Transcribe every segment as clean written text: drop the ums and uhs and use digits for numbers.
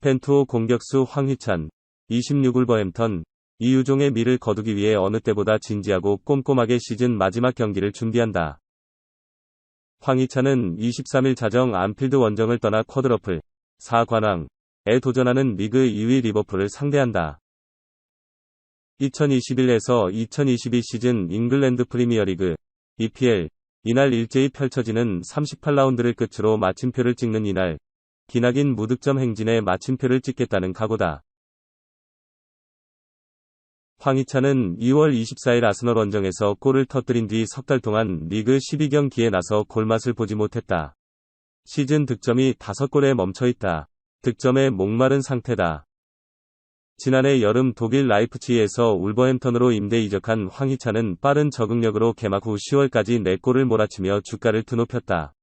펜투호 공격수 황희찬, 26울버햄턴, 이유종의 미를 거두기 위해 어느 때보다 진지하고 꼼꼼하게 시즌 마지막 경기를 준비한다. 황희찬은 23일 자정 안필드 원정을 떠나 쿼드러플 4관왕에 도전하는 리그 2위 리버풀을 상대한다. 2021에서 2022 시즌 잉글랜드 프리미어리그 EPL 이날 일제히 펼쳐지는 38라운드를 끝으로 마침표를 찍는 이날, 기나긴 무득점 행진에 마침표를 찍겠다는 각오다. 황희찬은 2월 24일 아스널 원정에서 골을 터뜨린 뒤 석 달 동안 리그 12경기에 나서 골맛을 보지 못했다. 시즌 득점이 5골에 멈춰있다. 득점에 목마른 상태다. 지난해 여름 독일 라이프치히에서 울버햄턴으로 임대 이적한 황희찬은 빠른 적응력으로 개막 후 10월까지 4골을 몰아치며 주가를 드높였다.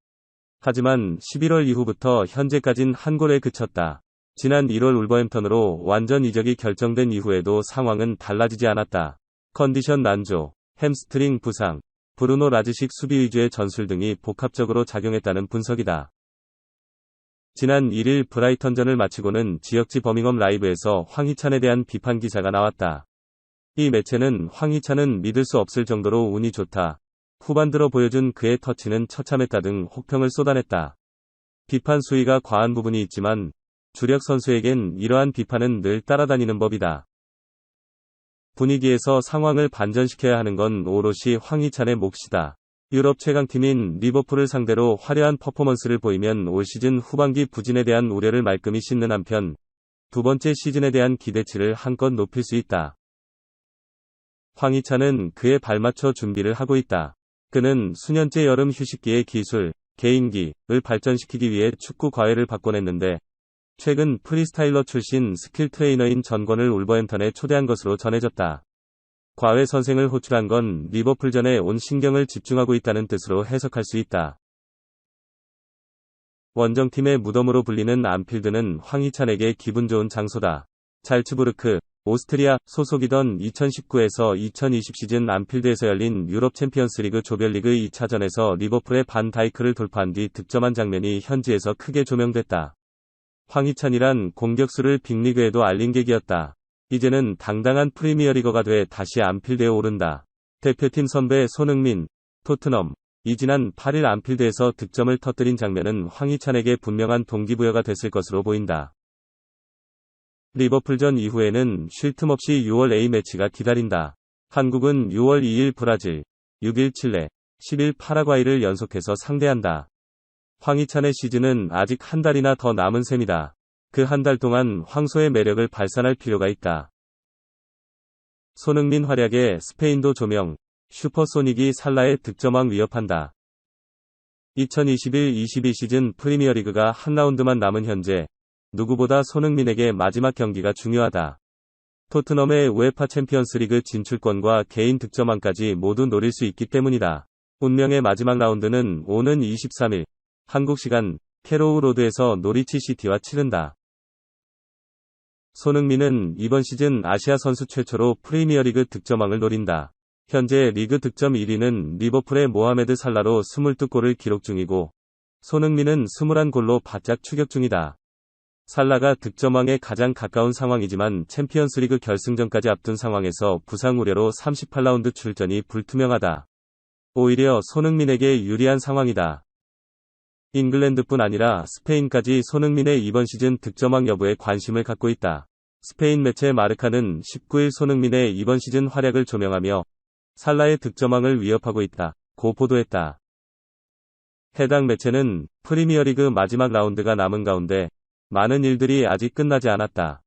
하지만 11월 이후부터 현재까진 한 골에 그쳤다. 지난 1월 울버햄턴으로 완전 이적이 결정된 이후에도 상황은 달라지지 않았다. 컨디션 난조, 햄스트링 부상, 브루노 라즈식 수비 위주의 전술 등이 복합적으로 작용했다는 분석이다. 지난 1일 브라이턴전을 마치고는 지역지 버밍엄 라이브에서 황희찬에 대한 비판 기사가 나왔다. 이 매체는 황희찬은 믿을 수 없을 정도로 운이 좋다. 후반 들어 보여준 그의 터치는 처참했다 등 혹평을 쏟아냈다. 비판 수위가 과한 부분이 있지만 주력 선수에겐 이러한 비판은 늘 따라다니는 법이다. 분위기에서 상황을 반전시켜야 하는 건 오롯이 황희찬의 몫이다. 유럽 최강팀인 리버풀을 상대로 화려한 퍼포먼스를 보이면 올 시즌 후반기 부진에 대한 우려를 말끔히 씻는 한편 두 번째 시즌에 대한 기대치를 한껏 높일 수 있다. 황희찬은 그에 발맞춰 준비를 하고 있다. 그는 수년째 여름 휴식기의 기술, 개인기를 발전시키기 위해 축구 과외를 받곤 했는데 최근 프리스타일러 출신 스킬 트레이너인 전권을 울버햄턴에 초대한 것으로 전해졌다. 과외 선생을 호출한 건 리버풀전에 온 신경을 집중하고 있다는 뜻으로 해석할 수 있다. 원정팀의 무덤으로 불리는 안필드는 황희찬에게 기분 좋은 장소다. 잘츠부르크, 오스트리아 소속이던 2019에서 2020 시즌 안필드에서 열린 유럽 챔피언스리그 조별리그 2차전에서 리버풀의 반 다이크를 돌파한 뒤 득점한 장면이 현지에서 크게 조명됐다. 황희찬이란 공격수를 빅리그에도 알린 계기였다. 이제는 당당한 프리미어리거가 돼 다시 안필드에 오른다. 대표팀 선배 손흥민, 토트넘, 지난 8일 안필드에서 득점을 터뜨린 장면은 황희찬에게 분명한 동기부여가 됐을 것으로 보인다. 리버풀전 이후에는 쉴 틈 없이 6월 A매치가 기다린다. 한국은 6월 2일 브라질, 6일 칠레, 10일 파라과이를 연속해서 상대한다. 황희찬의 시즌은 아직 한 달이나 더 남은 셈이다. 그 한 달 동안 황소의 매력을 발산할 필요가 있다. 손흥민 활약에 스페인도 조명, 슈퍼소닉이 살라의 득점왕 위협한다. 2021-22 시즌 프리미어리그가 한 라운드만 남은 현재 누구보다 손흥민에게 마지막 경기가 중요하다. 토트넘의 우에파 챔피언스리그 진출권과 개인 득점왕까지 모두 노릴 수 있기 때문이다. 운명의 마지막 라운드는 오는 23일 한국 시간 캐로우 로드에서 노리치 시티와 치른다. 손흥민은 이번 시즌 아시아 선수 최초로 프리미어리그 득점왕을 노린다. 현재 리그 득점 1위는 리버풀의 모하메드 살라로 22골을 기록 중이고 손흥민은 21골로 바짝 추격 중이다. 살라가 득점왕에 가장 가까운 상황이지만 챔피언스리그 결승전까지 앞둔 상황에서 부상 우려로 38라운드 출전이 불투명하다. 오히려 손흥민에게 유리한 상황이다. 잉글랜드뿐 아니라 스페인까지 손흥민의 이번 시즌 득점왕 여부에 관심을 갖고 있다. 스페인 매체 마르카는 19일 손흥민의 이번 시즌 활약을 조명하며 살라의 득점왕을 위협하고 있다고 보도했다. 해당 매체는 프리미어리그 마지막 라운드가 남은 가운데 많은 일들이 아직 끝나지 않았다.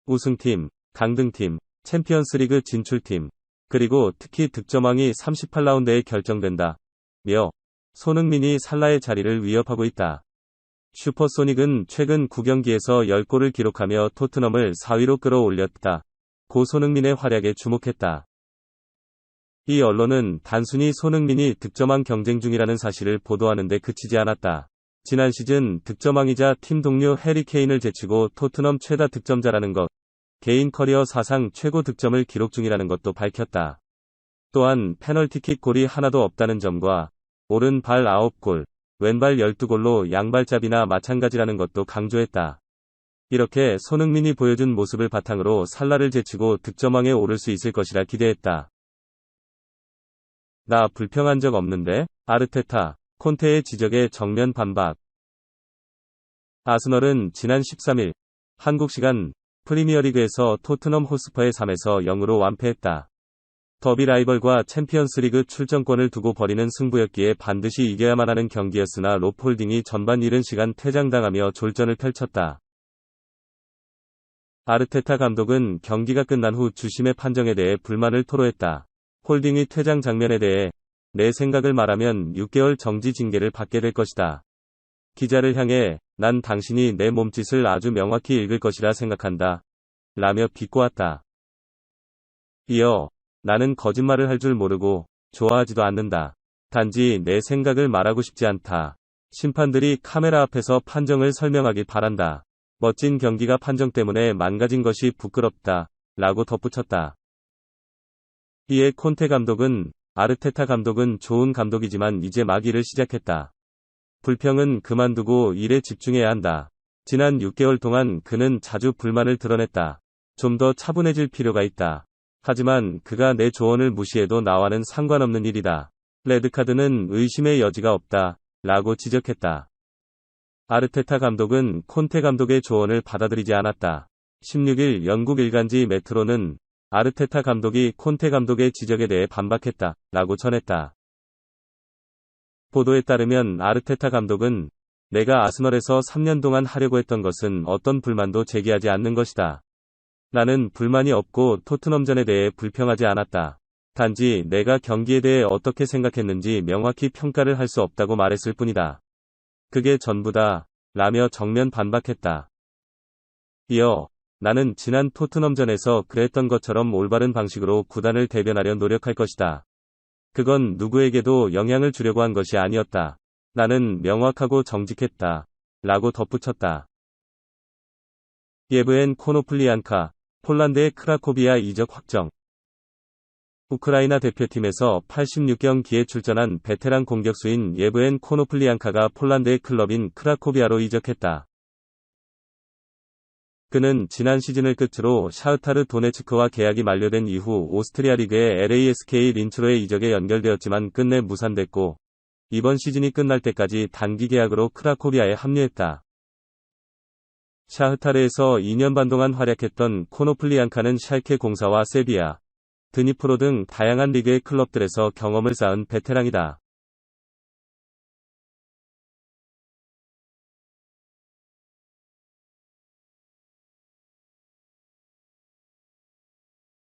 우승팀, 강등팀, 챔피언스리그 진출팀, 그리고 특히 득점왕이 38라운드에 결정된다. 며 손흥민이 살라의 자리를 위협하고 있다. 슈퍼소닉은 최근 9경기에서 10골을 기록하며 토트넘을 4위로 끌어올렸다. 고 손흥민의 활약에 주목했다. 이 언론은 단순히 손흥민이 득점왕 경쟁 중이라는 사실을 보도하는데 그치지 않았다. 지난 시즌 득점왕이자 팀 동료 해리 케인을 제치고 토트넘 최다 득점자라는 것, 개인 커리어 사상 최고 득점을 기록 중이라는 것도 밝혔다. 또한 페널티킥 골이 하나도 없다는 점과 오른발 9골, 왼발 12골로 양발잡이나 마찬가지라는 것도 강조했다. 이렇게 손흥민이 보여준 모습을 바탕으로 살라를 제치고 득점왕에 오를 수 있을 것이라 기대했다. 나 불평한 적 없는데? 아르테타, 콘테의 지적에 정면 반박. 아스널은 지난 13일 한국 시간 프리미어리그에서 토트넘 호스퍼에 3에서 0으로 완패했다. 더비 라이벌과 챔피언스리그 출전권을 두고 벌이는 승부였기에 반드시 이겨야만 하는 경기였으나 롭홀딩이 전반 이른 시간 퇴장당하며 졸전을 펼쳤다. 아르테타 감독은 경기가 끝난 후 주심의 판정에 대해 불만을 토로했다. 홀딩의 퇴장 장면에 대해 내 생각을 말하면 6개월 정지 징계를 받게 될 것이다. 기자를 향해 난 당신이 내 몸짓을 아주 명확히 읽을 것이라 생각한다. 라며 비꼬았다. 이어 나는 거짓말을 할 줄 모르고 좋아하지도 않는다. 단지 내 생각을 말하고 싶지 않다. 심판들이 카메라 앞에서 판정을 설명하길 바란다. 멋진 경기가 판정 때문에 망가진 것이 부끄럽다. 라고 덧붙였다. 이에 콘테 감독은 아르테타 감독은 좋은 감독이지만 이제 막 일을 시작했다. 불평은 그만두고 일에 집중해야 한다. 지난 6개월 동안 그는 자주 불만을 드러냈다. 좀 더 차분해질 필요가 있다. 하지만 그가 내 조언을 무시해도 나와는 상관없는 일이다. 레드카드는 의심의 여지가 없다. 라고 지적했다. 아르테타 감독은 콘테 감독의 조언을 받아들이지 않았다. 16일 영국 일간지 메트로는 아르테타 감독이 콘테 감독의 지적에 대해 반박했다. 라고 전했다. 보도에 따르면 아르테타 감독은 내가 아스널에서 3년 동안 하려고 했던 것은 어떤 불만도 제기하지 않는 것이다. 나는 불만이 없고 토트넘전에 대해 불평하지 않았다. 단지 내가 경기에 대해 어떻게 생각했는지 명확히 평가를 할 수 없다고 말했을 뿐이다. 그게 전부다. 라며 정면 반박했다. 이어 나는 지난 토트넘전에서 그랬던 것처럼 올바른 방식으로 구단을 대변하려 노력할 것이다. 그건 누구에게도 영향을 주려고 한 것이 아니었다. 나는 명확하고 정직했다. 라고 덧붙였다. 예브엔 코노플리안카, 폴란드의 크라코비아 이적 확정. 우크라이나 대표팀에서 86경기에 출전한 베테랑 공격수인 예브엔 코노플리안카가 폴란드의 클럽인 크라코비아로 이적했다. 그는 지난 시즌을 끝으로 샤흐타르 도네츠크와 계약이 만료된 이후 오스트리아 리그의 LASK 린츠로의 이적에 연결되었지만 끝내 무산됐고 이번 시즌이 끝날 때까지 단기 계약으로 크라코비아에 합류했다. 샤흐타르에서 2년 반 동안 활약했던 코노플리안카는 샬케 04와 세비야, 드니프로 등 다양한 리그의 클럽들에서 경험을 쌓은 베테랑이다.